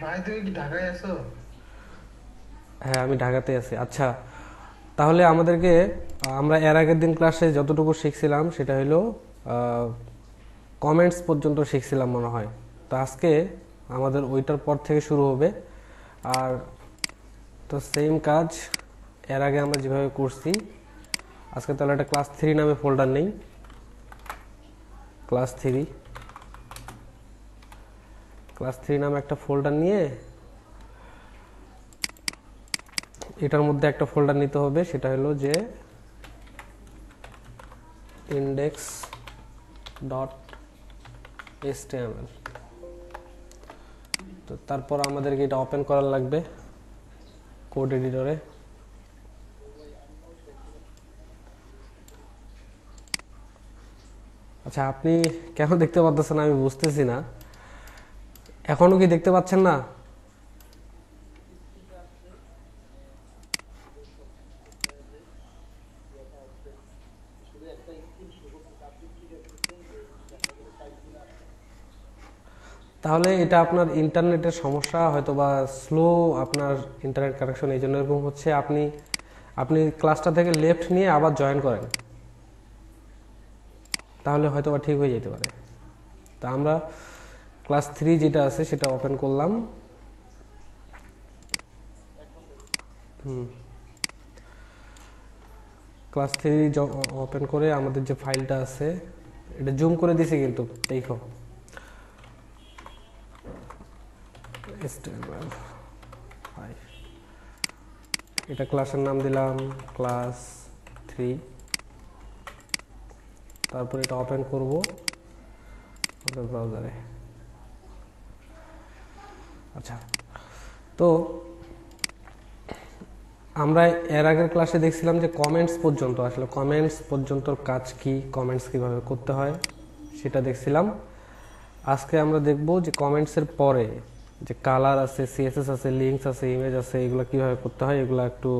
ভাই তুমি কি ঢাকায় আছো? হ্যাঁ, আমি ঢাকাতে আছি। আচ্ছা, তাহলে আমাদেরকে আমরা এর আগের দিন ক্লাসে যতটুকু শিখছিলাম সেটা হলো কমেন্টস পর্যন্ত শিখছিলাম মনে হয়। তো আজকে আমাদের ওইটার পর থেকে শুরু হবে। আর তো সেম কাজ এর আগে আমরা যেভাবে করছি, আজকে তাহলে একটা ক্লাস 3 নামে ফোল্ডার নেই। ক্লাস 3 ক্লাস 3 নামে একটা ফোল্ডার নিয়ে এটার মধ্যে একটা ফোল্ডার নিতে হবে, সেটা হলো যে ইন্ডেক্স ডট html। তো তারপর আমাদেরকে এটা ওপেন করার লাগবে কোড এডিটরে। আচ্ছা, আপনি কেন দেখতে পাচ্ছেন আমি বুঝতেছি না। এখনো কি দেখতে পাচ্ছেন না? তাহলে এটা আপনার ইন্টারনেটের সমস্যা, হয়তো বা স্লো আপনার ইন্টারনেট কানেকশন, এই জন্য এরকম হচ্ছে। আপনি আপনি ক্লাসটা থেকে লেফট নিয়ে আবার জয়েন করেন, তাহলে হয়তো বা ঠিক হয়ে যেতে পারে। তা আমরা ক্লাস 3 যেটা আছে সেটা ওপেন করলাম। ক্লাস 3 ওপেন করে আমাদের যে ফাইলটা আছে, এটা জুম করে দিছি কিন্তু দেখো, HTML5। এটা ক্লাসের নাম দিলাম ক্লাস 3। তারপর এটা ওপেন করব আমাদের ব্রাউজারে। আচ্ছা, তো আমরা এর আগের ক্লাসে দেখছিলাম যে কমেন্টস পর্যন্ত, আসলে কমেন্টস পর্যন্ত কাজ কি, কমেন্টস কিভাবে করতে হয় সেটা দেখছিলাম। আজকে আমরা দেখব যে কমেন্টসের পরে যে কালার আছে, সিএসএস আছে, লিঙ্কস আছে, ইমেজ আছে, এগুলো কিভাবে করতে হয়, এগুলো একটু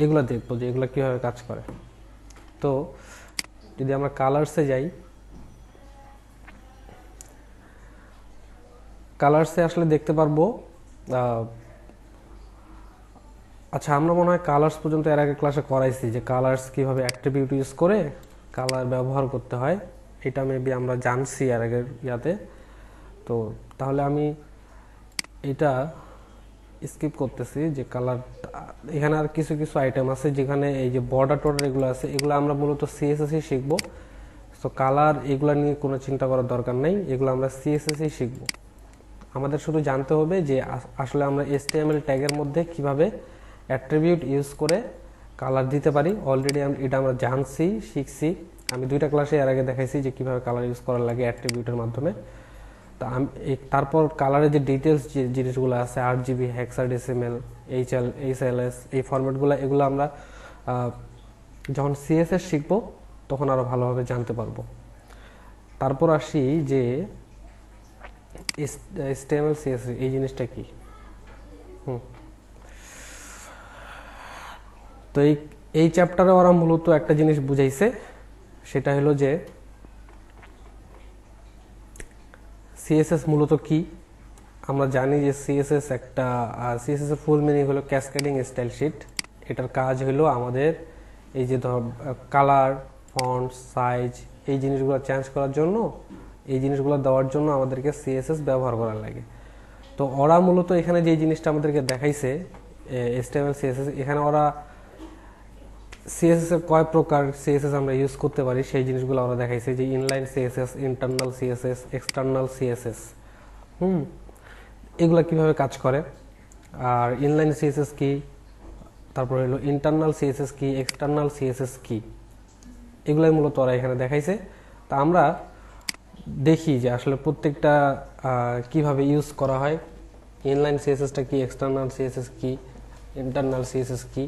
এগুলো দেখবো যে এগুলো কিভাবে কাজ করে। তো যদি আমরা কালার্সে যাই, কালার্সে আসলে দেখতে পারবো। আচ্ছা, আমরা মনে হয় কালার্স পর্যন্ত এর আগে ক্লাসে করাইছি যে কালার্স কিভাবে অ্যাট্রিবিউট ইউজ করে কালার ব্যবহার করতে হয়। এটা মেবি আমরা জানছি এর আগের ইয়াতে। তো তাহলে আমি এটা স্কিপ করতেছি যে কালার। এখানে আর কিছু কিছু আইটেম আছে যেখানে এই যে বর্ডার টর্ডার এগুলো আছে, এগুলো আমরা মূলত সিএসএসই শিখবো। তো কালার এগুলো নিয়ে কোনো চিন্তা করার দরকার নেই, এগুলো আমরা সিএসএসই শিখবো। আমাদের শুধু জানতে হবে যে আসলে আমরা HTML ট্যাগের মধ্যে কিভাবে অ্যাট্রিবিউট ইউজ করে কালার দিতে পারি। অলরেডি এটা আমরা জানছি, শিখছি। আমি 2টা ক্লাসে এর আগে দেখাইছি যে কিভাবে কালার ইউজ করার লাগে অ্যাট্রিবিউটের মাধ্যমে। তা তারপর কালারের যে ডিটেলস যে জিনিসগুলো আছে, RGB, হেক্সাডেসিমেল, HLS, এই ফরম্যাটগুলো, এগুলো আমরা যখন CSS শিখবো তখন আরও ভালোভাবে জানতে পারবো। তারপর আসি যে HTML CSS এই জিনিসটা কি। তো এই চ্যাপ্টারে ওরা মূলত একটা জিনিস বুঝাইছে, সেটা হলো যে সিএসএস মূলত কি। আমরা জানি যে সিএসএস সিএসএস এর ফুল মিনিং হলো ক্যাসকেডিং স্টাইল শিট। এটার কাজ হলো আমাদের এই যে কালার, ফন্ট, সাইজ, এই জিনিসগুলো চেঞ্জ করার জন্য, এই জিনিসগুলো দেওয়ার জন্য আমাদেরকে সিএসএস ব্যবহার করার লাগে। তো ওরা মূলত এখানে যে জিনিসটা আমাদেরকে দেখাইছে HTML CSS, এখানে ওরা সিএসএস এর কয় প্রকার সিএসএস আমরা ইউজ করতে পারি সেই জিনিসগুলো আমরা দেখাইছি, যে inline CSS, internal CSS, external CSS. এগুলো কিভাবে কাজ করে, আর ইনলাইন সিএসএস কি, তারপর হলো ইন্টারনাল সিএসএস কি, এক্সটার্নাল সিএসএস কি, এগুলাই মূলত ওরা এখানে দেখাইছে। তা আমরা দেখি যে আসলে প্রত্যেকটা কিভাবে ইউজ করা হয়। ইনলাইন সিএসএসটা কি, এক্সটার্নাল সিএসএস কি, ইন্টারনাল সিএসএস কি,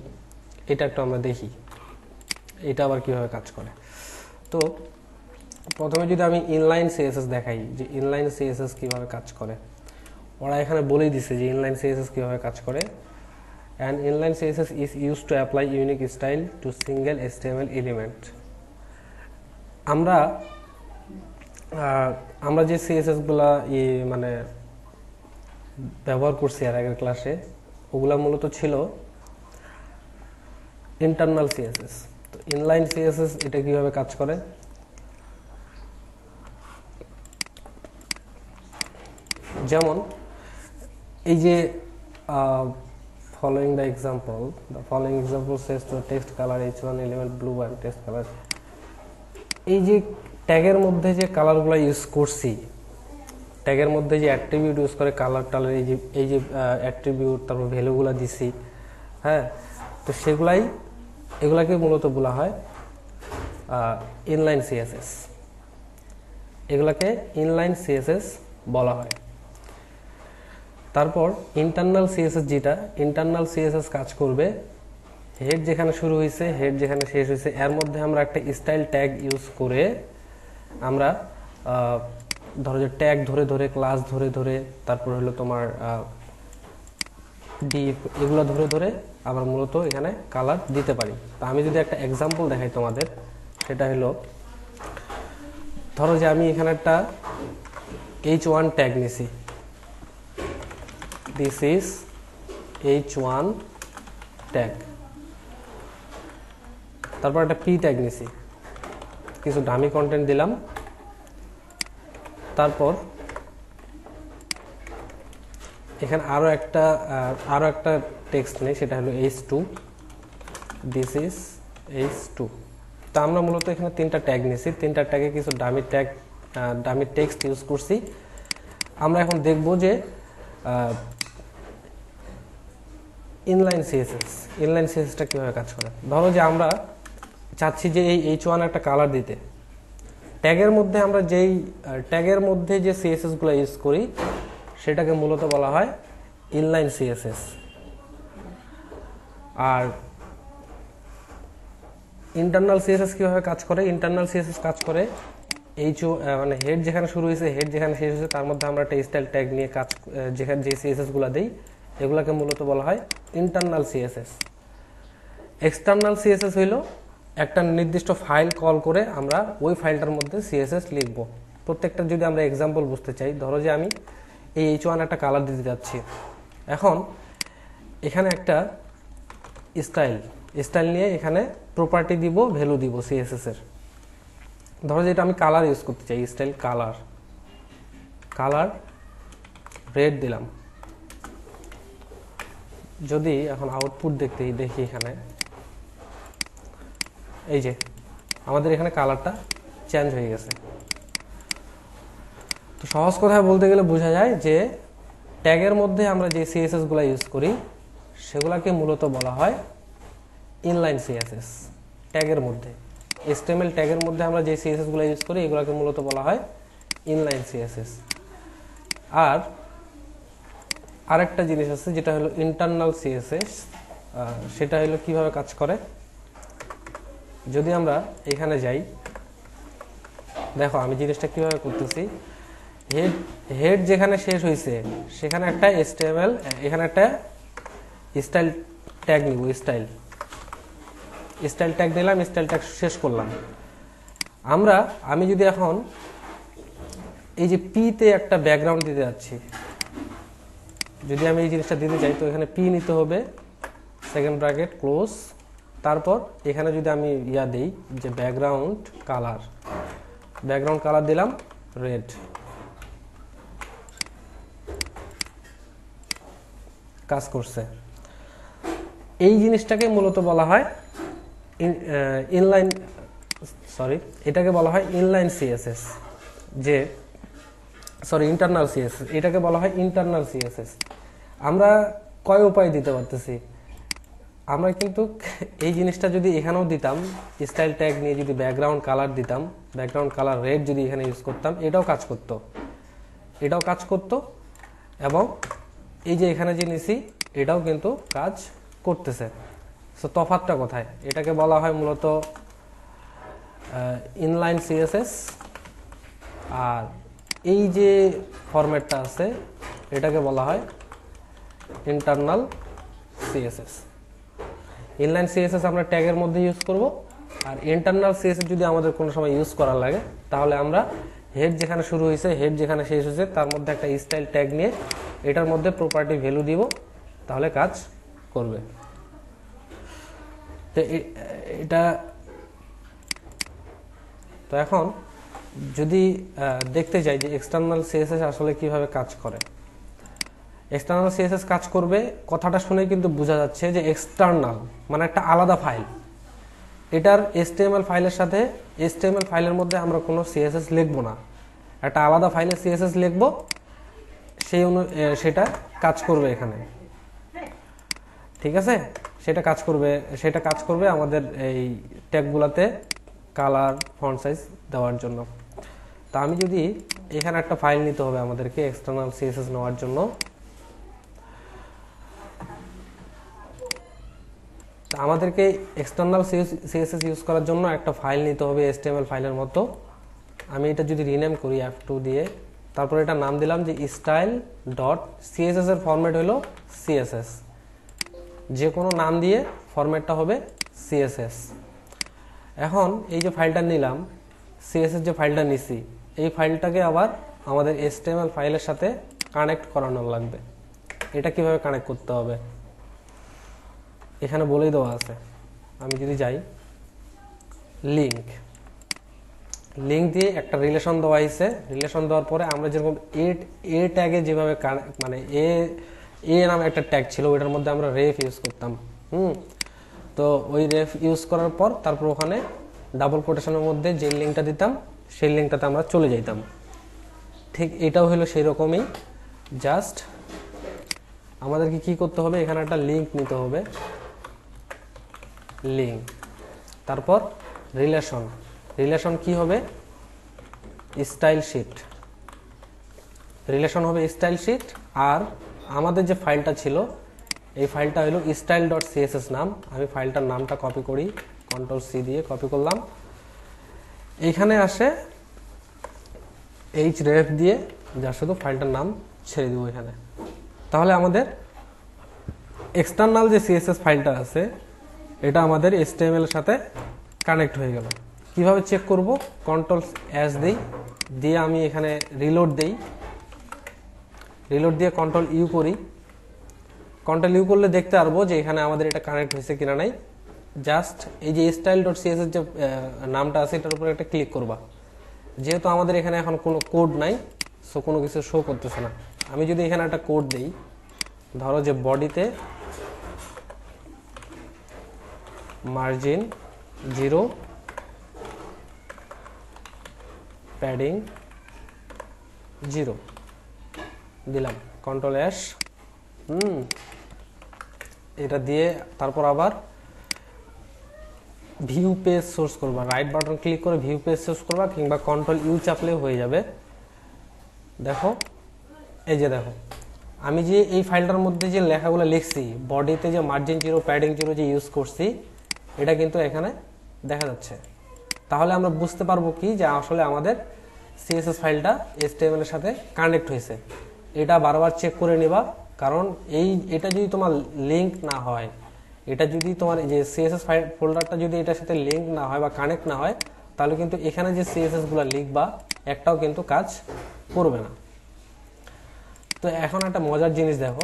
এটা একটু আমরা দেখি এটা আবার কিভাবে কাজ করে। তো প্রথমে যদি আমি ইনলাইন সিএসএস দেখাই যে ইনলাইন সিএসএস কিভাবে কাজ করে, ওরা এখানে বলেই দিছে যে ইনলাইন সিএসএস কিভাবে কাজ করে। And inline CSS is use to apply unique style to single HTML element. আমরা যে সিএসএস গুলা মানে ব্যবহার করছি এর আগের ক্লাসে, ওগুলা মূলত ছিল ইন্টারনাল সিএসএস। তো ইনলাইন সিএসএস এটা কিভাবে কাজ করে, যেমন এই যে following the following example says to text color h1 element blue and text color, এই যে ট্যাগের মধ্যে যে কালারগুলো ইউজ করছি, ট্যাগের মধ্যে যে অ্যাট্রিবিউট ইউজ করে কালার টালার, এই যে অ্যাট্রিবিউট তারপর ভ্যালুগুলো দিছি, হ্যাঁ, তো এগুলাকে মূলত বলা হয় ইনলাইন সিএসএস। এগুলাকে ইনলাইন সিএসএস বলা হয়। তারপর ইন্টারনাল সিএসএস, যেটা ইন্টারনাল সিএসএস কাজ করবে, হেড যেখানে শুরু হয়েছে হেড যেখানে শেষ হয়েছে এর মধ্যে আমরা একটা স্টাইল ট্যাগ ইউজ করে আমরা ধরো যে ট্যাগ ধরে ধরে, ক্লাস ধরে ধরে, তারপর হলো তোমার ডিপ, এগুলো ধরে ধরে আবার মূলত এখানে কালার দিতে পারি। তো আমি যদি একটা এক্সাম্পল দেখাই তোমাদের, সেটা হলো ধরো যে আমি এখানে একটা h1 ট্যাগ নিছি, দিস ইজ h1 ট্যাগ, তারপর একটা p ট্যাগ নিছি, কিছু ডামি কন্টেন্ট দিলাম, তারপর এখানে আরো একটা টেক্সট নেই, সেটা হলো h2, দিস ইজ h2। তো আমরা মূলত এখানে তিনটা ট্যাগ নিছি, তিনটা ট্যাগে কিছু ডামি টেক্সট ইউজ করছি। আমরা এখন দেখব যে ইনলাইন সিএসএসটা কিভাবে কাজ করে। ধরো যে আমরা চাচ্ছি যে এই h1 একটা কালার দিতে, ট্যাগের মধ্যে আমরা ট্যাগের মধ্যে যে সিএসএস গুলো ইউজ করি সেটাকে মূলত বলা হয় ইনলাইন সিএসএস। আর ইন্টারনাল সিএসএস কিভাবে কাজ করে, ইন্টারনাল সিএসএস কাজ করে মানে হেড যেখানে শুরু হয়েছে হেড যেখানে শেষ হয়েছে তার মধ্যে আমরা একটা স্টাইল ট্যাগ নিয়ে যেখানে যে সিএসএস গুলো দেই এগুলাকে মূলত বলা হয় ইন্টারনাল সিএসএস। এক্সটার্নাল সিএসএস হইল একটা নির্দিষ্ট ফাইল কল করে আমরা ওই ফাইলটার মধ্যে সিএসএস লিখব। প্রত্যেকটা যদি আমরা এক্সাম্পল বুঝতে চাই, ধরো যে আমি এই h1 একটা কালার দিতে যাচ্ছি, এখন এখানে একটা স্টাইল নিয়ে এখানে প্রপার্টি দিব, ভ্যালু দিব সিএসএস এর। ধরো যে এটা আমি কালার ইউজ করতে চাই, স্টাইল কালার রেড দিলাম। যদি এখন আউটপুট দেখি এখানে এই যে আমাদের এখানে কালারটা চেঞ্জ হয়ে গেছে। তো সহজ কথায় বলতে গেলে বোঝা যায় যে ট্যাগের মধ্যে আমরা যে সিএসএস গুলা ইউজ করি সেগুলাকে মূলত বলা হয় ইনলাইন সিএসএস। ট্যাগের মধ্যে HTML ট্যাগের মধ্যে আমরা যে সিএসএস গুলা ইউজ করি এগুলাকে মূলত বলা হয় ইনলাইন সিএসএস। আর আরেকটা জিনিস আছে যেটা হলো ইন্টারনাল সিএসএস, সেটা হলো কিভাবে কাজ করে। যদি আমরা এখানে যাই, দেখো আমি জিনিসটা কিভাবে করতেছি, হেড যেখানে শেষ হয়েছে সেখানে একটা HTML, এখানে একটা স্টাইল ট্যাগ নিব, স্টাইল ট্যাগ দিলাম, স্টাইল ট্যাগ শেষ করলাম। আমি যদি এখন এই যে p তে একটা ব্যাকগ্রাউন্ড দিতে যাচ্ছি, যদি আমি এই জিনিসটা দিতে চাই তো এখানে p নিতে হবে, সেকেন্ড ব্র্যাকেট ক্লোজ, তারপর এখানে যদি আমি দেই যে ব্যাকগ্রাউন্ড কালার দিলাম রেড, কাজ করছে। এই জিনিসটাকে মূলত বলা হয় এটাকে বলা হয় ইনলাইন সিএসএস, ইন্টারনাল সিএসএস, এটাকে বলা হয় ইন্টারনাল সিএসএস। আমরা কয় উপায় দিতে পারতেছি, আমরা কিন্তু এই জিনিসটা যদি এখানেও দিতাম, স্টাইল ট্যাগ নিয়ে যদি ব্যাকগ্রাউন্ড কালার দিতাম, ব্যাকগ্রাউন্ড কালার রেড যদি এখানে ইউজ করতাম, এটাও কাজ করতো, এবং এই যে এখানে যে নিছি এটাও কিন্তু কাজ করতেছে। সো তফাৎটা কোথায়, এটাকে বলা হয় মূলত ইনলাইন সিএসএস, আর এই যে ফরম্যাটটা আছে এটাকে বলা হয় ইন্টারনাল সিএসএস। ইনলাইন সিএসএস আমরা ট্যাগের মধ্যে ইউজ করব, আর ইন্টারনাল সিএসএস যদি আমাদের কোনো সময় ইউজ করার লাগে তাহলে আমরা হেড যেখানে শুরু হয়েছে হেড যেখানে শেষ হয়েছে তার মধ্যে একটা স্টাইল ট্যাগ নিয়ে এটার মধ্যে প্রপার্টি ভ্যালু দিব, তাহলে কাজ করবে। তো এটা তো এখন যদি দেখতে চাই যে এক্সটার্নাল সিএসএস আসলে কিভাবে কাজ করে। এক্সটার্নাল সিএসএস কাজ করবে, কথাটা শুনে কিন্তু বোঝা যাচ্ছে যে এক্সটার্নাল মানে একটা আলাদা ফাইল। এটার HTML ফাইলের সাথে HTML ফাইলের মধ্যে আমরা কোনো সিএসএস লিখব না, একটা আলাদা ফাইলে সিএসএস লিখব, সেটা কাজ করবে এখানে, ঠিক আছে। সেটা কাজ করবে আমাদের এই ট্যাগগুলোতে কালার ফন্ট সাইজ দেওয়ার জন্য। তা আমি যদি এখানে একটা ফাইল নিতে হবে আমাদেরকে এক্সটার্নাল সিএসএস নেওয়ার জন্য, আমাদেরকে এক্সটার্নাল সিএসএস ইউজ করার জন্য একটা ফাইল নিতে হবে HTML ফাইলের মতো। আমি এটা যদি রিনেম করি F2 দিয়ে, তারপর এটা নাম দিলাম যে style.css এর ফরম্যাট হলো CSS, যে কোনো নাম দিয়ে ফরম্যাটটা হবে CSS। এখন এই যে ফাইলটা নিলাম, CSS যে ফাইলটা নিছি, এই ফাইলটাকে আবার আমাদের HTML ফাইলের সাথে কানেক্ট করানো লাগবে। এটা কিভাবে কানেক্ট করতে হবে এখানে বলেই দেওয়া আছে। আমি যদি যাই লিঙ্ক দিয়ে একটা রিলেশন দেওয়া হয়েছে, রিলেশন দেওয়ার পরে আমরা যেরকম এ ট্যাগে যেভাবে মানে এ নামে একটা ট্যাগ ছিল, ওইটার মধ্যে আমরা রেফ ইউজ করতাম। তো ওই রেফ ইউজ করার পর তারপর ওখানে ডাবল কোটেশনের মধ্যে যে লিঙ্কটা দিতাম, সেই লিঙ্কটাতে আমরা চলে যাইতাম। ঠিক এটাও হলো সেই রকমই, জাস্ট আমাদেরকে কি করতে হবে, এখানে একটা লিঙ্ক নিতে হবে, লিঙ্ক, তারপর রিলেশন কি হবে, স্টাইল শিট, রিলেশন হবে স্টাইল শিট। আর আমাদের যে ফাইলটা ছিল, এই ফাইলটা হলো style.css নাম। আমি ফাইলটার নামটা কপি করি, Ctrl+C দিয়ে কপি করলাম, এইখানে আসে href দিয়ে যা শুধু ফাইলটার নাম ছেড়ে দেবো এখানে। তাহলে আমাদের এক্সটার্নাল যে CSS ফাইলটা আছে, এটা আমাদের HTML এর সাথে কানেক্ট হয়ে গেল। কিভাবে চেক করব, Ctrl+S দিয়ে আমি এখানে রিলোড দেই, রিলোড দিয়ে Ctrl+U করি। Ctrl+U করলে দেখতে পারবো যে এখানে আমাদের এটা কানেক্ট হয়েছে কিনা নাই। জাস্ট এই যে style.css যে নামটা আছে, এটার উপরে একটা ক্লিক করবা। যেহেতু আমাদের এখানে এখন কোনো কোড নাই, সো কোনো কিছু শো করতেছে না। আমি যদি এখানে একটা কোড দেই, ধরো যে বডিতে মার্জিন 0, প্যাডিং 0 দিলাম, Ctrl+S, এটা দিয়ে তারপর আবার ভিউ পেজ সোর্স করবা, রাইট বাটন ক্লিক করে ভিউ পেজ সোর্স করবা, কিংবা Ctrl+U চাপলেও হয়ে যাবে। দেখো, এই যে দেখো, আমি যে এই ফাইলটার মধ্যে যে লেখাগুলো লিখছি, বডিতে যে মার্জিন 0, প্যাডিং 0 যে ইউজ করছি, এটা কিন্তু এখানে দেখা যাচ্ছে। তাহলে আমরা বুঝতে পারবো কি যে আসলে আমাদের CSS ফাইলটা HTML এর সাথে কানেক্ট হয়েছে। এটা বারবার চেক করে নিবা, কারণ এটা যদি তোমার লিঙ্ক না হয়, এটা যদি তোমার যে CSS ফাইল ফোল্ডারটা যদি এটার সাথে লিঙ্ক না হয় বা কানেক্ট না হয়, তাহলে কিন্তু এখানে যে CSS গুলো লিখবা একটাও কিন্তু কাজ করবে না। তো এখন একটা মজার জিনিস দেখো,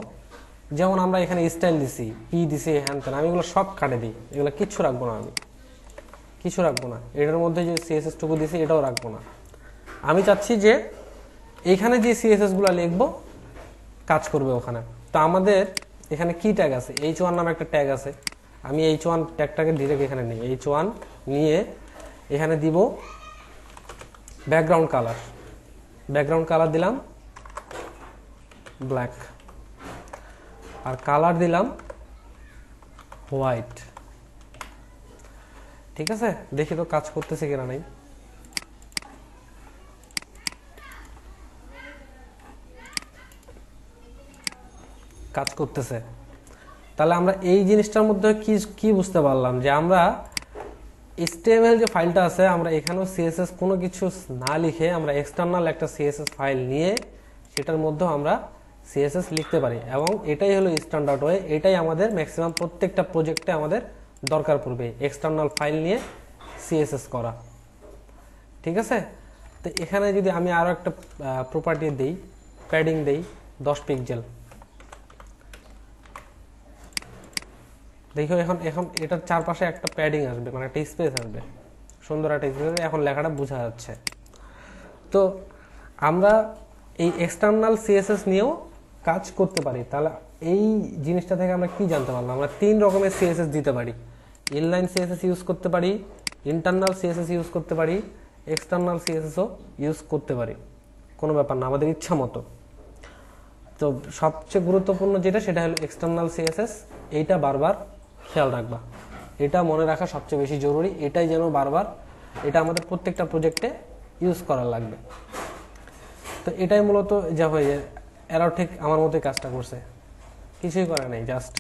যেমন আমরা এখানে স্টাইল দিছি, পি দিছি, হ্যান ত্যান, আমি এগুলো সব কাটে দিই, এগুলো কিচ্ছু রাখবো না, আমি কিছু রাখবো না। এটার মধ্যে যে CSS টুকু দিছি এটাও রাখবো না। আমি চাচ্ছি যে এখানে যে CSS গুলো লিখবো কাজ করবে ওখানে। তো আমাদের এখানে কি ট্যাগ আছে, h1 নামে একটা ট্যাগ আছে। আমি h1 ট্যাগটাকে ডিরেক্ট এখানে নিই, h1 নিয়ে এখানে দিব ব্যাকগ্রাউন্ড কালার দিলাম ব্ল্যাক, আর কালার দিলাম হোয়াইট। ঠিক আছে, দেখি তো কাজ করতেছে কিনা নাই। কাজ করতেছে। তাহলে আমরা এই জিনিসটার মধ্যে কি বুঝতে পারলাম, যে আমরা HTML যে ফাইলটা আছে, আমরা এখানেও CSS কোনো কিছু না লিখে আমরা এক্সটার্নাল একটা CSS ফাইল নিয়ে সেটার মধ্যেও আমরা CSS লিখতে পারি, এবং এটাই হলো স্ট্যান্ডার্ড ওয়ে। এটাই আমাদের ম্যাক্সিমাম প্রত্যেকটা প্রজেক্টে আমাদের দরকার পড়বে, এক্সটার্নাল ফাইল নিয়ে CSS করা। ঠিক আছে, তো এখানে যদি আমি আরো একটা প্রপার্টি দেই, প্যাডিং দেই, 10 পিক্সেল। দেখো এখন এখন এটার চারপাশে একটা প্যাডিং আসবে, মানে একটা স্পেস আসবে, সুন্দর একটা স্পেস। এখন লেখাটা বোঝা যাচ্ছে। তো আমরা এই এক্সটার্নাল সিএসএস নিয়েও কাজ করতে পারি। তাহলে এই জিনিসটা থেকে আমরা কি জানতে পারলাম? আমরা 3 রকমের সিএসএস দিতে পারি। ইনলাইন সিএসএস ইউজ করতে পারি, ইন্টারনাল সিএসএস ইউজ করতে পারি, এক্সটার্নাল সিএসএসও ইউজ করতে পারি। কোনো ব্যাপার না, আমাদের ইচ্ছা মতো। তো সবচেয়ে গুরুত্বপূর্ণ যেটা, সেটা হলো এক্সটার্নাল সিএসএস। এইটা বারবার খেয়াল রাখবা, এটা মনে রাখা সবচেয়ে বেশি জরুরি। এটাই যেন বারবার, এটা আমাদের প্রত্যেকটা প্রজেক্টে ইউজ করা লাগবে। তো এটাই মূলত যা হয়ে, এরাও ঠিক আমার মতোই কাজটা করছে, কিছুই করে নাই, জাস্ট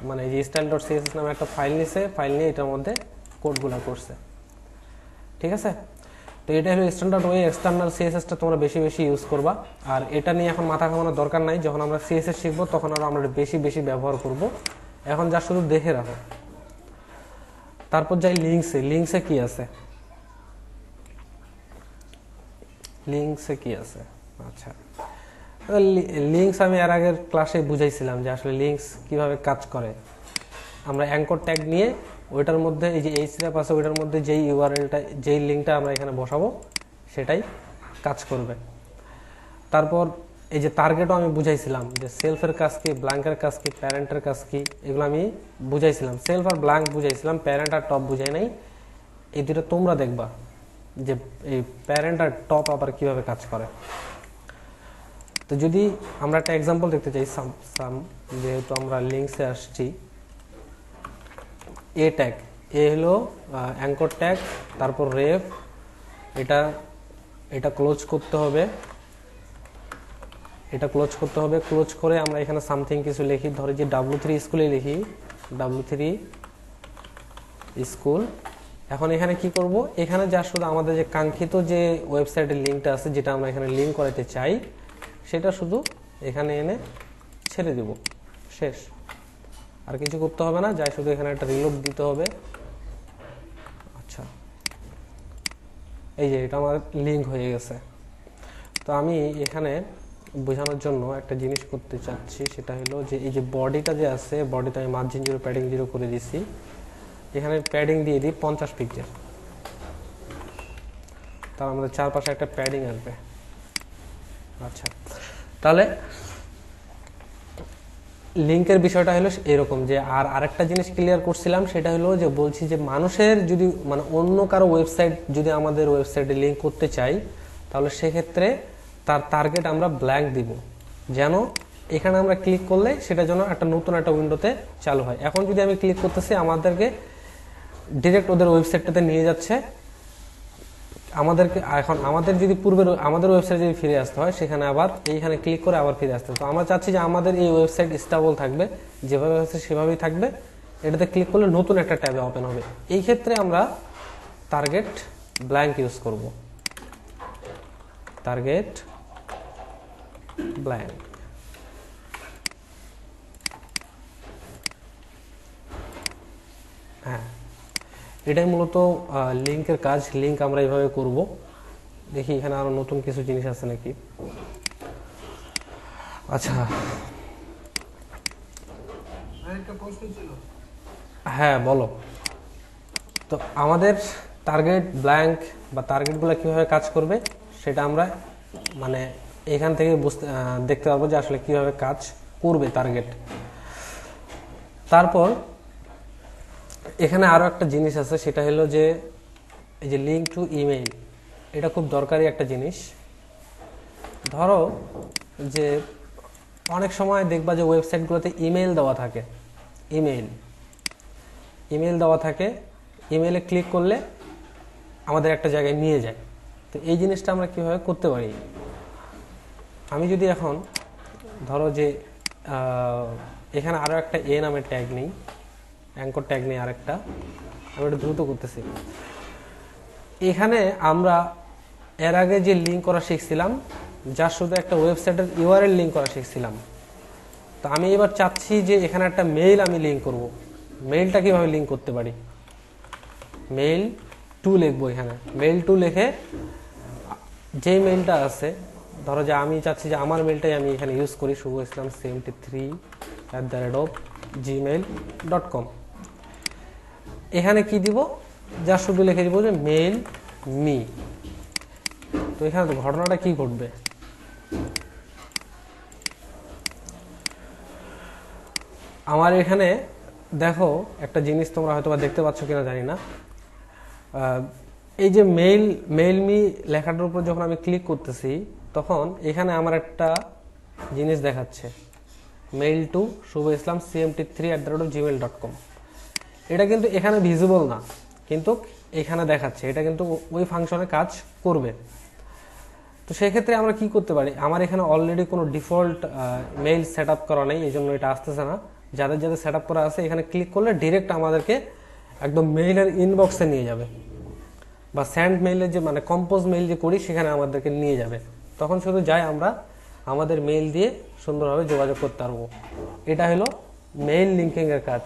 মানে যে style.css নামে একটা ফাইল নিছে, ফাইল নিয়ে এটার মধ্যে কোডগুলো করছে। ঠিক আছে? তো এটা হলো স্ট্যান্ডার্ড ওয়ে। এক্সটার্নাল সিএসএসটা তোমরা বেশি বেশি ইউজ করবা। আর এটা নিয়ে এখন মাথা ঘামানোর দরকার নাই, যখন আমরা সিএসএস শিখবো তখন আরও আমরা বেশি বেশি ব্যবহার করব। এখন যা শুধু দেখে রাখো। তারপর যাই লিঙ্কসে। লিঙ্কসে কি আছে? লিঙ্কসে কি আছে? আচ্ছা, লিঙ্কস আমি এর আগের ক্লাসে বুঝাইছিলাম যে আসলে লিঙ্কস কিভাবে কাজ করে। আমরা অ্যাঙ্কর ট্যাগ নিয়ে ওইটার মধ্যে এই যে এইচর‍্যাপ আছে, ওইটার মধ্যে যেই ইউআরএলটা, যেই লিঙ্কটা আমরা এখানে বসাবো সেটাই কাজ করবে। তারপর এই যে টার্গেটও আমি বুঝাইছিলাম যে সেলফের কাজ কি, ব্ল্যাঙ্কের কাজ কি, প্যারেন্টের কাজ কি, এগুলো আমি বুঝাইছিলাম। সেলফ আর ব্ল্যাঙ্ক বুঝাইছিলাম, প্যারেন্ট আর টপ বুঝাই নাই। এই দুটো তোমরা দেখবা যে এই প্যারেন্ট আর টপ আবার কিভাবে কাজ করে। তো যদি আমরা একটা এক্সাম্পল দেখতে চাই, যেহেতু আমরা লিঙ্কসে আসছি, এ ট্যাগ, এ হলো অ্যাঙ্কর ট্যাগ, তারপর রেফ, এটা এটা ক্লোজ করতে হবে, এটা ক্লোজ করতে হবে। ক্লোজ করে আমরা এখানে সামথিং কিছু লিখি, ধরে যে W3 স্কুলে লিখি, W3 স্কুল। এখন এখানে কি করব? এখানে যা শুধু আমাদের যে কাঙ্ক্ষিত যে ওয়েবসাইটের লিঙ্কটা আছে, যেটা আমরা এখানে লিঙ্ক করাতে চাই, সেটা শুধু এখানে এনে ছেড়ে দেব, শেষ। আর কিছু করতে হবে না, যাই শুধু এখানে একটা রিলোড দিতে হবে। আচ্ছা, এই যে এটা আমার লিঙ্ক হয়ে গেছে। তো আমি এখানে বোঝানোর জন্য একটা জিনিস করতে চাচ্ছি, সেটা হলো যে এই যে বডিটা যে আছে, বডিতে আমি মার্জিন 0 প্যাডিং 0 করে দিছি। এখানে প্যাডিং দিয়ে দিই 50 পিক্সেল, তার আমাদের চারপাশে একটা প্যাডিং আসবে। আচ্ছা, তাহলে লিঙ্কের বিষয়টা হলো এরকম যে, আর আরেকটা জিনিস ক্লিয়ার করছিলাম, সেটা হলো যে বলছি যে মানুষের যদি মানে অন্য কারো ওয়েবসাইট যদি আমাদের ওয়েবসাইটে লিঙ্ক করতে চাই, তাহলে সেক্ষেত্রে তার টার্গেট আমরা ব্ল্যাঙ্ক দিব, যেন এখানে আমরা ক্লিক করলে সেটা যেন একটা নতুন একটা উইন্ডোতে চালু হয়। এখন যদি আমি ক্লিক করতেছি, আমাদেরকে ডিরেক্ট ওদের ওয়েবসাইটটাতে নিয়ে যাচ্ছে। আমাদেরকে এখন আমাদের যদি পূর্বের আমাদের ওয়েবসাইটে যদি ফিরে আসতে হয়, সেখানে আবার এইখানে ক্লিক করে আবার ফিরে আসতে হবে। তো আমরা চাচ্ছি যে আমাদের এই ওয়েবসাইট স্টেবল থাকবে, যেভাবে আছে সেভাবেই থাকবে। এটাতে ক্লিক করলে নতুন একটা ট্যাবে ওপেন হবে। এই ক্ষেত্রে আমরা টার্গেট ব্ল্যাঙ্ক ইউজ করব, টার্গেট ব্ল্যাঙ্ক। হ্যাঁ, এটাই মূলত লিঙ্কের কাজ। লিঙ্ক আমরা এইভাবে করব। দেখি এখানে আরো নতুন কিছু জিনিস আছে নাকি। আচ্ছা, হ্যাঁ বলো। তো আমাদের টার্গেট ব্ল্যাঙ্ক বা টার্গেটগুলো কিভাবে কাজ করবে, সেটা আমরা মানে এখান থেকে দেখতে পারবো যে আসলে কিভাবে কাজ করবে টার্গেট। তারপর এখানে আরো একটা জিনিস আছে, সেটা হলো যে এই যে লিঙ্ক টু ইমেইল, এটা খুব দরকারি একটা জিনিস। ধরো যে অনেক সময় দেখবা যে ওয়েবসাইটগুলোতে ইমেইল দেওয়া থাকে, ইমেইল দেওয়া থাকে, ইমেইলে ক্লিক করলে আমাদের একটা জায়গায় নিয়ে যায়। তো এই জিনিসটা আমরা কিভাবে করতে পারি? আমি যদি এখন ধরো যে এখানে আরো একটা এ নামের ট্যাগ নেই, অ্যাঙ্কর ট্যাগ নেই আরেকটা, আমি এটা দ্রুত করতেছি। এখানে আমরা এর আগে যে লিঙ্ক করা শিখছিলাম, যার শুধু একটা ওয়েবসাইটের ইউআরএল লিঙ্ক করা শিখছিলাম। তো আমি এবার চাচ্ছি যে এখানে একটা মেইল আমি লিঙ্ক করব। মেইলটা কিভাবে লিঙ্ক করতে পারি? মেইল টু লিখবো। এখানে মেইল টু লিখে যে মেইলটা আছে, ধরো যে আমি চাচ্ছি যে আমার মেলটাই আমি এখানে ইউজ করি, shubhoislam73@gmail.com। এখানে কি দিব, যা শুধু লিখে দিব যে মেল মি। তো এখানে ঘটনাটা কি ঘটবে, আমার এখানে দেখো একটা জিনিস তোমরা হয়তো দেখতে পাচ্ছ কিনা জানি না, এই যে মেল মি লেখাটার উপর যখন আমি ক্লিক করতেছি তখন এখানে আমার একটা জিনিস দেখাচ্ছে, মেইল টু shubhoislam73@gmail.com। এটা কিন্তু এখানে ভিজিবল না, কিন্তু এখানে দেখাচ্ছে, এটা কিন্তু ওই ফাংশনে কাজ করবে। তো সেক্ষেত্রে আমরা কি করতে পারি, আমার এখানে অলরেডি কোনো ডিফল্ট মেইল সেট আপ করা নেই, এই জন্য এটা আসতেছে না। যাদের যাদের সেট আপ করা আছে এখানে ক্লিক করলে ডিরেক্ট আমাদেরকে একদম মেইলের ইনবক্সে নিয়ে যাবে, বা স্যান্ড মেইলের যে মানে কম্পোজ মেইল যে করি সেখানে আমাদেরকে নিয়ে যাবে। তখন শুধু যাই আমরা আমাদের মেইল দিয়ে সুন্দরভাবে যোগাযোগ করতে পারবো। এটা হলো মেইল লিঙ্কিং এর কাজ,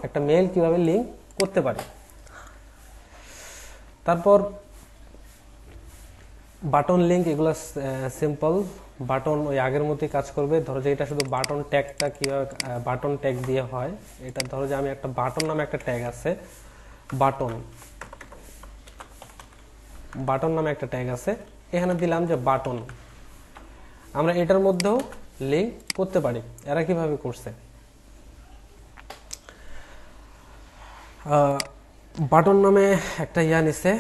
একটা মেইল কিভাবে লিঙ্ক করতে পারি। তারপর বাটন লিঙ্ক, এগুলো সিম্পল, বাটন ওই আগের মতোই কাজ করবে। ধরো যে এটা শুধু বাটন ট্যাগটা কিভাবে বাটন ট্যাগ দিয়ে হয়, এটা ধরো যে আমি একটা বাটন নামে একটা ট্যাগ আছে, বাটন নামে একটা ট্যাগ আছে, এখানে দিলাম যে বাটন। আমরা এটার মধ্যেও লিঙ্ক করতে পারি। এরা কিভাবে করছে, বাটন নামে একটা ইয়া নিছে,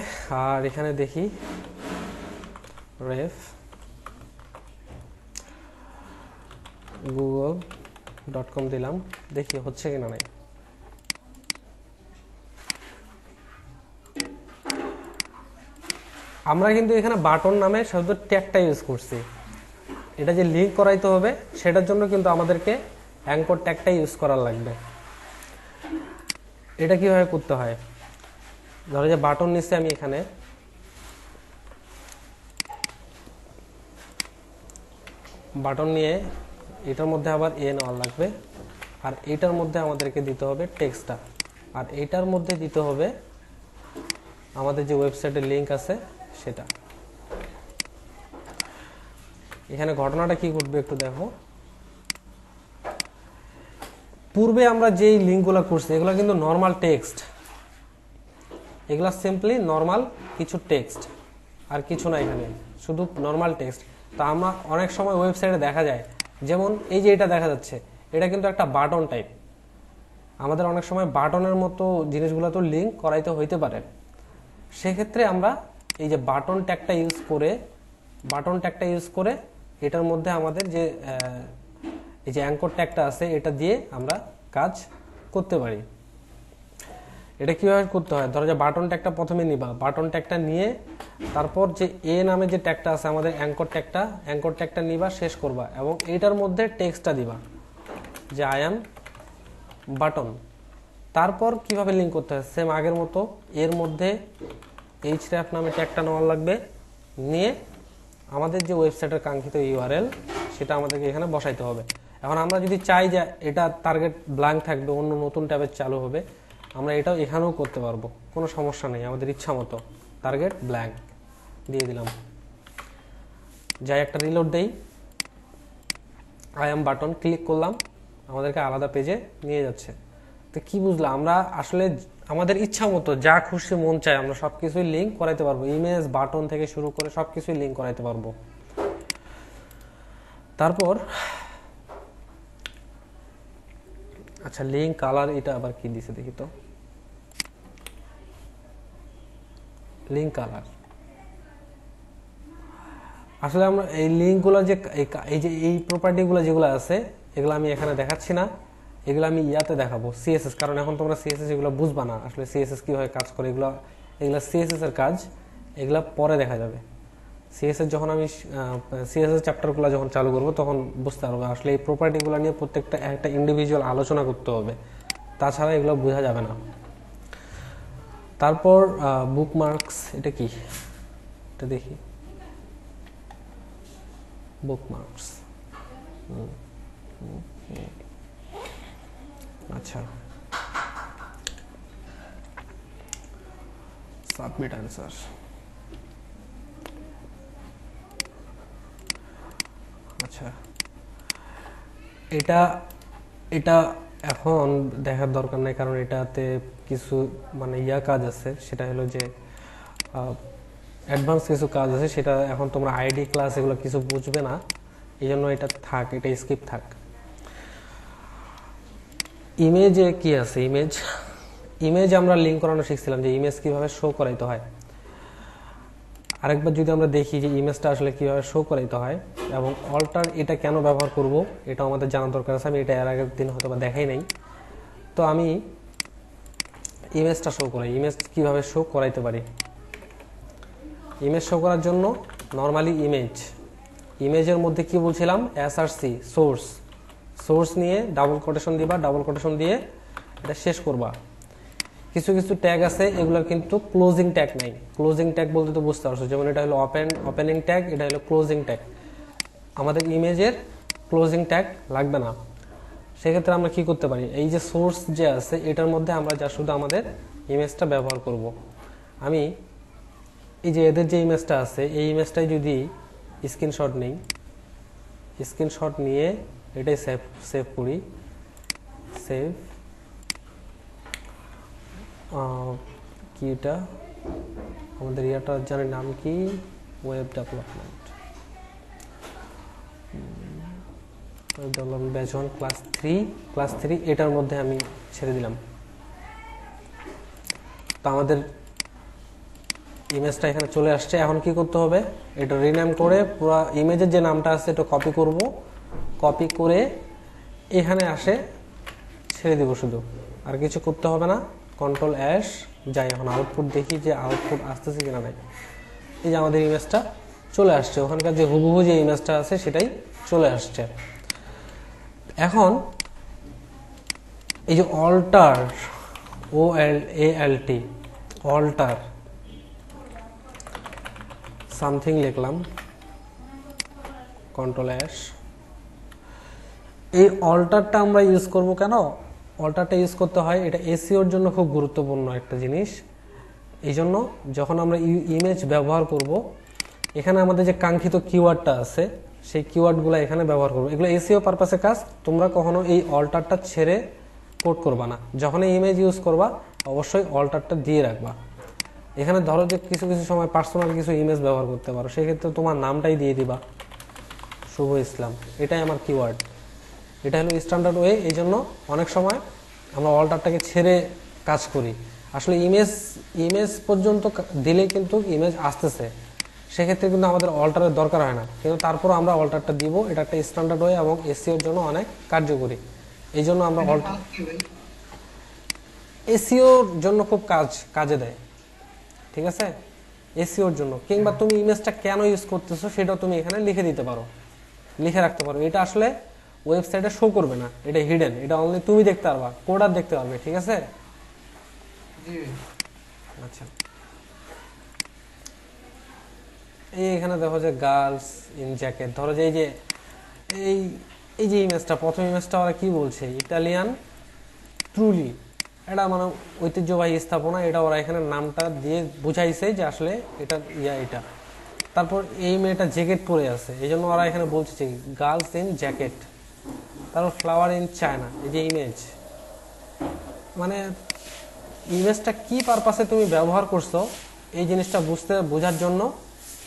আর এখানে দেখি রেফ google.com দিলাম, দেখি হচ্ছে কিনা নাই। আমরা কিন্তু এখানে বাটন নামে শুধু ট্যাগটা ইউজ করছি, এটা যে লিঙ্ক করাইতে হবে সেটার জন্য কিন্তু আমাদেরকে অ্যাঙ্কর ট্যাগটা ইউজ করার লাগবে। এটা কিভাবে করতে হয়, ধরো যে বাটন নিচে আমি এখানে বাটন নিয়ে এটার মধ্যে আবার নেওয়ার লাগবে, আর এটার মধ্যে আমাদেরকে দিতে হবে টেক্সটটা, আর এটার মধ্যে দিতে হবে আমাদের যে ওয়েবসাইটের লিঙ্ক আছে সেটা। এখানে ঘটনাটা কি ঘটবে একটু দেখো, পূর্বে আমরা যেই লিঙ্কগুলো করছি এগুলো কিন্তু নর্মাল টেক্সট, এগুলা সিম্পলি নর্মাল কিছু টেক্সট, আর কিছু না, এখানে শুধু নর্মাল টেক্সট। তা আমরা অনেক সময় ওয়েবসাইটে দেখা যায়, যেমন এই যে এটা দেখা যাচ্ছে, এটা কিন্তু একটা বাটন টাইপ। আমাদের অনেক সময় বাটনের মতো জিনিসগুলো তো লিঙ্ক করাইতে হইতে পারে, সেক্ষেত্রে আমরা এই যে বাটন ট্যাগটা ইউজ করে এটার মধ্যে আমাদের যে এই যে অ্যাঙ্কর ট্যাগটা আছে এটা দিয়ে আমরা কাজ করতে পারি। এটা কিভাবে করতে হয়, ধরো যে বাটন ট্যাগটা প্রথমে নিবা, বাটন ট্যাগটা নিয়ে তারপর যে নামে যে ট্যাগটা আছে আমাদের অ্যাঙ্কর ট্যাগটা নিবা, শেষ করবা, এবং এটার মধ্যে টেক্সটটা দিবা যে আই অ্যাম বাটন। তারপর কিভাবে লিঙ্ক করতে হয়, সেম আগের মতো এর মধ্যে href নামে ট্যাগটা নেওয়ার লাগবে, নিয়ে আমাদের যে ওয়েবসাইটের কাঙ্ক্ষিত ইউআরএল সেটা আমাদেরকে এখানে বসাইতে হবে। এখন আমরা যদি চাই যে এটা টার্গেট ব্ল্যাঙ্ক থাকবে, অন্য নতুন ট্যাবে চালু হবে, আমরা এটাও এখানেও করতে পারবো, কোনো সমস্যা নেই, আমাদের ইচ্ছা মতো টার্গেট ব্ল্যাঙ্ক দিয়ে দিলাম। যাই একটা রিলোড দেই, আই অ্যাম বাটন ক্লিক করলাম, আমাদেরকে আলাদা পেজে নিয়ে যাচ্ছে। তো কি বুঝলাম, আমরা আসলে আমাদের ইচ্ছা মতো যা খুশি মন চায় আমরা সবকিছুই লিঙ্ক করাইতে পারবো, ইমেজ বাটন থেকে শুরু করে সবকিছুই লিঙ্ক করাইতে পারবো। তারপর আচ্ছা, লিঙ্ক কালার এটা আবার কি দিছে দেখি তো, লিঙ্ক কালার। আসলে আমরা এই লিঙ্কগুলো যে এই প্রপার্টিগুলো যেগুলো আছে এগুলো আমি এখানে দেখাচ্ছি না, এগুলো আমি ইয়াতে দেখাবো সিএসএস, কারণ এখন তোমরা সিএসএস এগুলো বুঝবা না আসলে সিএসএস কিভাবে কাজ করে, এগুলো সিএসএস এর কাজ, এগুলো পরে দেখা যাবে। সিএসএস যখন আমি সিএসএস চ্যাপ্টারগুলো যখন চালু করবো তখন বুঝতে পারবো আসলে এই প্রপার্টিগুলো নিয়ে প্রত্যেকটা একটা ইন্ডিভিজুয়াল আলোচনা করতে হবে, তাছাড়া এগুলো বোঝা যাবে না। তারপর বুকমার্কস, এটা কি, এটা দেখি, বুকমার্কস, আচ্ছা, সাবমিট অ্যান্সার। আচ্ছা, এটা এটা এখন দেখার দরকার নাই, কারণ এটাতে কিছু মানে কাজ আছে, সেটা হলো যে অ্যাডভান্স কিছু কাজ আছে, সেটা এখন তোমরা আইডি ক্লাস এগুলো কিছু বুঝবে না, এই জন্য এটা থাক, এটা স্কিপ থাক। ইমেজে কি আছে? ইমেজ আমরা লিঙ্ক করানো শিখছিলাম যে ইমেজ কিভাবে শো করাইতে হয়। আরেকবার যদি আমরা দেখি যে ইমেজটা আসলে কিভাবে শো করাইতে হয় এবং অল্টার এটা কেন ব্যবহার করব, এটা আমাদের জানার দরকার আছে। আমি এটা এর আগের দিন হয়তো বা দেখাই নাই, তো আমি ইমেজটা শো করাই। ইমেজ কিভাবে শো করাইতে পারি? ইমেজ শো করার জন্য নর্মালি ইমেজের মধ্যে কি বলছিলাম, এসআরসি সোর্স নিয়ে ডাবল কোটেশন দিবা, ডাবল কোটেশন দিয়ে এটা শেষ করবা। কিছু কিছু ট্যাগ আছে, এগুলোর কিন্তু ক্লোজিং ট্যাগ নাই। ক্লোজিং ট্যাগ বলতে তো বুঝতে পারছো, যেমন এটা হলো ওপেনিং ট্যাগ, এটা হলো ক্লোজিং ট্যাগ। আমাদের ইমেজের ক্লোজিং ট্যাগ লাগবে না। সেক্ষেত্রে আমরা কি করতে পারি, এই যে সোর্স যে আছে এটার মধ্যে আমরা যা শুধু আমাদের ইমেজটা ব্যবহার করব। আমি এই যে এদের যে ইমেজটা আছে, এই ইমেজটাই যদি স্ক্রিনশট নিই, স্ক্রিনশট নিয়ে এটাই সেভ করি, সেভ কি এটা আমাদের ইয়াটা জানি নাম কি, ওয়েব ডেভেলপমেন্ট ব্যাচ 1 ক্লাস 3 এটার মধ্যে আমি ছেড়ে দিলাম। তো আমাদের ইমেজটা এখানে চলে আসছে। এখন কি করতে হবে, এটা রিনেম করে পুরো ইমেজের যে নামটা আছে এটা কপি করব, কপি করে এখানে আসে ছেড়ে দিব শুধু, আর কিছু করতে হবে না। কন্ট্রোল অ্যাশ যাই, এখন আউটপুট দেখি যে আউটপুট আসতেছে কিনা নাই। এই যে আমাদের ইমেজটা চলে আসছে, ওখানকার যে হুবহু যে ইমেজটা আছে সেটাই চলে আসছে। এখন এই যে অল্টার, OLALT অল্টার সামথিং লিখলাম, কন্ট্রোল অ্যাশ। এই অল্টারটা আমরা ইউজ করব কেন? অল্টারটা ইউজ করতে হয়, এটা এসইওর জন্য খুব গুরুত্বপূর্ণ একটা জিনিস। এই জন্য যখন আমরা ইমেজ ব্যবহার করব, এখানে আমাদের যে কাঙ্ক্ষিত কিওয়ার্ডটা আছে সেই কিওয়ার্ডগুলো এখানে ব্যবহার করবো। এগুলো এসইও পারপাসে কাজ, তোমরা কখনো এই অল্টারটা ছেড়ে কোড করবা না। যখন এই ইমেজ ইউজ করবা অবশ্যই অল্টারটা দিয়ে রাখবা। এখানে ধরো যে কিছু কিছু সময় পার্সোনাল কিছু ইমেজ ব্যবহার করতে পারো, সেক্ষেত্রে তোমার নামটাই দিয়ে দিবা, শুভ ইসলাম, এটাই আমার কিওয়ার্ড। এটা হলো স্ট্যান্ডার্ড ওয়ে। এই জন্য অনেক সময় আমরা অল্টারটাকে ছেড়ে কাজ করি। আসলে ইমেজ পর্যন্ত দিলে কিন্তু ইমেজ আসতেছে, সেক্ষেত্রে কিন্তু আমাদের অল্টারের দরকার হয় না, কিন্তু তারপর আমরা অল্টারটা দিব। এটা একটা স্ট্যান্ডার্ড ওয়ে এবং এসইওর জন্য অনেক কার্যকরী। এই জন্য আমরা এসইওর জন্য খুব কাজে দেয়, ঠিক আছে? এসইওর জন্য, কিংবা তুমি ইমেজটা কেন ইউজ করতেছো সেটাও তুমি এখানে লিখে দিতে পারো, লিখে রাখতে পারো। এটা আসলে ওয়েবসাইটে শো করবে না, এটা হিডেন, এটা অনলি তুমি দেখতে পারবা, কোডার দেখতে পারবে, ঠিক আছে? আচ্ছা, এই এখানে দেখো যে গার্লস ইন জ্যাকেট, ধরো যে এই যে ইমেজটা, প্রথম ইমেজটা ওরা কি বলছে, ইটালিয়ান ট্রুলি, এটা মানে ঐতিহ্যবাহী স্থাপনা, এটা ওরা এখানে নামটা দিয়ে বুঝাইছে যে আসলে এটা এটা। তারপর এই মেয়েটা জ্যাকেট পরে আছে, এই জন্য ওরা এখানে বলছে গার্লস ইন জ্যাকেট। তারপর ফ্লাওয়ার ইন চায়না, এই যে ইমেজ, মানে ইমেজটা কি পারপাসে তুমি ব্যবহার করছো এই জিনিসটা বোঝার জন্য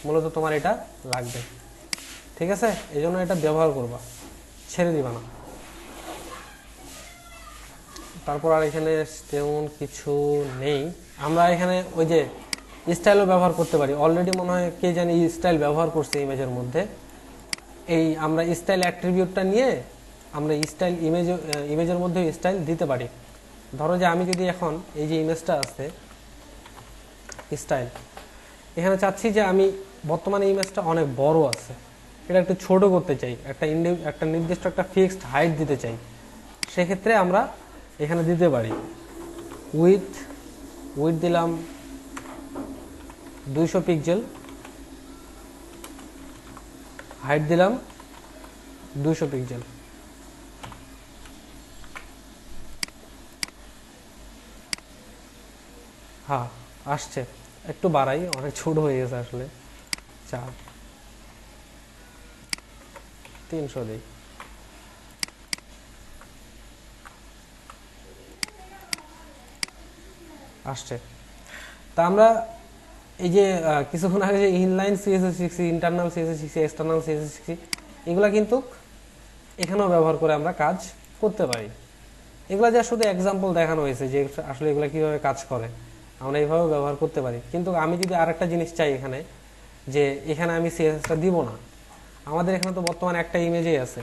মূলত তোমার এটা লাগবে, ঠিক আছে? এই জন্য এটা ব্যবহার করবা, ছেড়ে দিবা না। তারপর আর এখানে তেমন কিছু নেই। আমরা এখানে ওই যে স্টাইলও ব্যবহার করতে পারি। অলরেডি মনে হয় কে জানি স্টাইল ব্যবহার করছে ইমেজের মধ্যে। এই আমরা স্টাইল অ্যাট্রিবিউটটা নিয়ে আমরা স্টাইল ইমেজের মধ্যে স্টাইল দিতে পারি। ধরো যে আমি যদি এখন এই যে ইমেজটা আছে স্টাইল, এখানে চাচ্ছি যে আমি বর্তমানে ইমেজটা অনেক বড় আছে, এটা একটু ছোট করতে চাই, একটা নির্দিষ্ট একটা ফিক্সড হাইট দিতে চাই, সেক্ষেত্রে আমরা এখানে দিতে পারি উইথ দিলাম 200 পিক্সেল, হাইট দিলাম 200 পিক্সেল। হ্যাঁ আসছে, একটু বাড়াই, অনেক ছোট হয়ে গেছে আসলে। 4 300 দিই। আসছে। তা আমরা এই যে কিছুক্ষণ আগে যে ইনলাইন সিএসএস শিখছি, ইন্টারনাল সিএসএস শিখছি, এক্সটার্নাল সিএসএস শিখছি, এগুলা কিন্তু এখানেও ব্যবহার করে আমরা কাজ করতে পারি। এগুলা যা শুধু এক্সাম্পল দেখানো হয়েছে যে আসলে এগুলা কিভাবে কাজ করে, আমরা এইভাবে ব্যবহার করতে পারি। কিন্তু আমি যদি আরেকটা জিনিস চাই এখানে, যে এখানে আমি সিএসএসটা দিব না, আমাদের এখানে তো বর্তমানে একটা ইমেজেই আছে,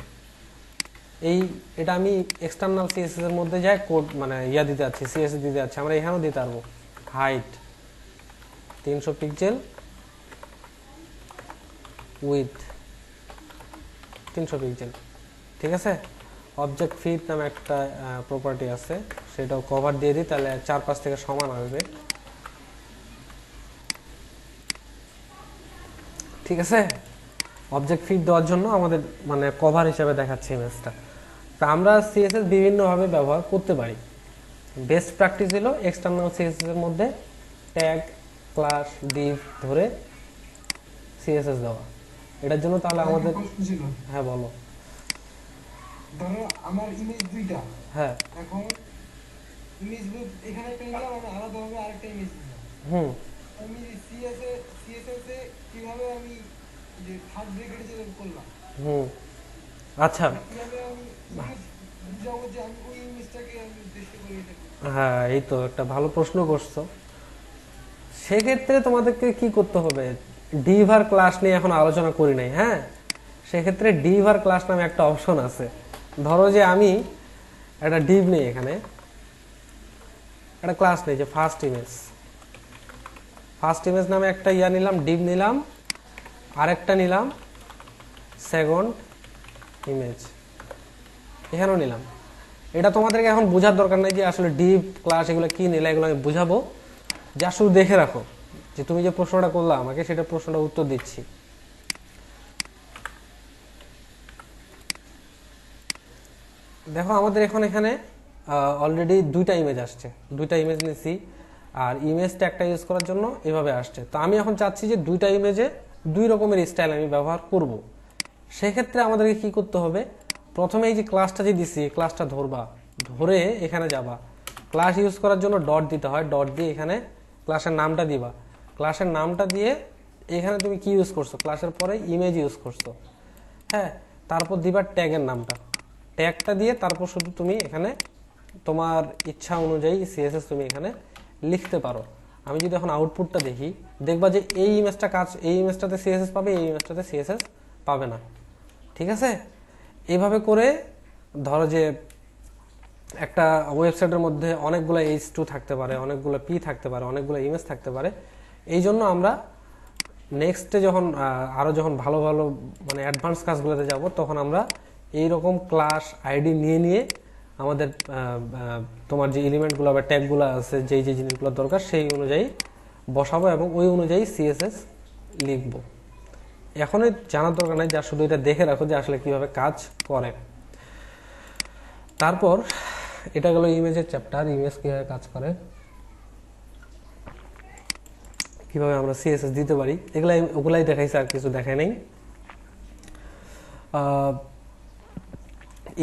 এটা আমি এক্সটার্নাল সিএসএস এর মধ্যে যাই কোড মানে দিতে যাচ্ছি, সিএসএস দিতে যাচ্ছি, আমরা এখানেও দিতে পারবো হাইট 300 পিক্সেল, উইথ 300 পিক্সেল। ঠিক আছে, অবজেক্ট ফিট নামে একটা প্রপার্টি আছে, সেটাও কভার দিয়ে দিই, তাহলে 4-5 থেকে সমান আসবে। ঠিক আছে, অবজেক্ট ফিট দেওয়ার জন্য আমাদের মানে কভার হিসেবে দেখাচ্ছে ইমেজটা। তা আমরা সিএসএস বিভিন্নভাবে ব্যবহার করতে পারি। বেস্ট প্র্যাকটিস হলো এক্সটার্নাল সিএসএস এর মধ্যে ট্যাগ, ক্লাস, ডিভ ধরে সিএসএস দেওয়া। এটার জন্য তাহলে আমাদের হ্যাঁ বলো। ধরো আমার ইমেজ দুইটা, হ্যাঁ এখন ইমেজ এখানে একটা নিলাম, আমি আলাদাভাবে আরেকটা ইমেজ নিলাম। আমি সিএসএস এ কিভাবে আমি যে থার্ড ব্র্যাকেটে যে করলাম, আচ্ছা কিভাবে আমি বুঝাবো যে আমি ওই ইমেজটাকে আমি উদ্দেশ্য করে এটা। হ্যাঁ, এই তো একটা ভালো প্রশ্ন করছো। সেক্ষেত্রে তোমাদেরকে কি করতে হবে, ডিভার ক্লাস নিয়ে এখন আলোচনা করি নাই। হ্যাঁ, সেক্ষেত্রে ডিভার ক্লাস নামে একটা অপশন আছে। ধরো যে আমি একটা ডিভ নেই, এখানে একটা ক্লাস নেই, যে ফার্স্ট ইমেজ নামে একটা নিলাম, ডিভ নিলাম, আরেকটা নিলাম সেকেন্ড ইমেজ, এখানেও নিলাম। এটা তোমাদেরকে এখন বোঝার দরকার নাই যে আসলে ডিভ ক্লাস এগুলো কি নিলে, এগুলো আমি বুঝাবো। যা শুধু দেখে রাখো যে তুমি যে প্রশ্নটা করলা আমাকে, সেটা প্রশ্নটা উত্তর দিচ্ছি। দেখো আমাদের এখানে অলরেডি দুইটা ইমেজ আসছে, দুইটা ইমেজ নিছি, আর ইমেজ ট্যাগটা ইউজ করার জন্য এভাবে আসছে। তো আমি এখন চাচ্ছি যে দুইটা ইমেজে দুই রকমের স্টাইল আমি ব্যবহার করব। সেক্ষেত্রে আমাদেরকে কি করতে হবে, প্রথমে এই যে ক্লাসটা যে দিছি, ক্লাসটা ধরে এখানে যাবা, ক্লাস ইউজ করার জন্য ডট দিতে হয়, ডট দিয়ে এখানে ক্লাসের নামটা দিবা, ক্লাসের নামটা দিয়ে এখানে তুমি কি ইউজ করছো, ক্লাসের পরে ইমেজ ইউজ করছো, হ্যাঁ, তারপর দিবা ট্যাগের নামটা, ট্যাগটা দিয়ে তারপর শুধু তুমি এখানে তোমার ইচ্ছা অনুযায়ী সিএসএস তুমি এখানে লিখতে পারো। আমি যদি এখন আউটপুটটা দেখি, দেখবা যে এই ইমেজটাতে সিএসএস পাবে, এই ইমেজটাতে সিএসএস পাবে না। ঠিক আছে, এইভাবে করে ধরো যে একটা ওয়েবসাইটের মধ্যে অনেকগুলো H2 থাকতে পারে, অনেকগুলো P থাকতে পারে, অনেকগুলো ইমেজ থাকতে পারে। এই জন্য আমরা নেক্সটে যখন যখন ভালো ভালো মানে অ্যাডভান্স কাজগুলোতে যাব, তখন আমরা এইরকম ক্লাস আইডি নিয়ে আমাদের তোমার যে এলিমেন্টগুলো বা ট্যাগগুলো আছে, যেই জিনিসগুলো দরকার সেই অনুযায়ী বসাবো এবং ওই অনুযায়ী সিএসএস লিখবো। এখনই জানার দরকার নাই, যা শুধু এটা দেখে রাখো যে আসলে কিভাবে কাজ করে। তারপর এটা গেল ইমেজের চ্যাপ্টার, ইমেজ কিভাবে কাজ করে, কিভাবে আমরা সিএসএস দিতে পারি, ওগুলাই দেখাইছে, আর কিছু দেখাই নাই।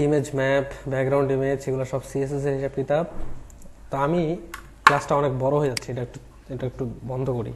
ইমেজ ম্যাপ, ব্যাকগ্রাউন্ড ইমেজ, এগুলো সব সিএসএস এর হিসাব কিতাব। তো আমি ক্লাসটা অনেক বড় হয়ে যাচ্ছে, এটা একটু বন্ধ করি।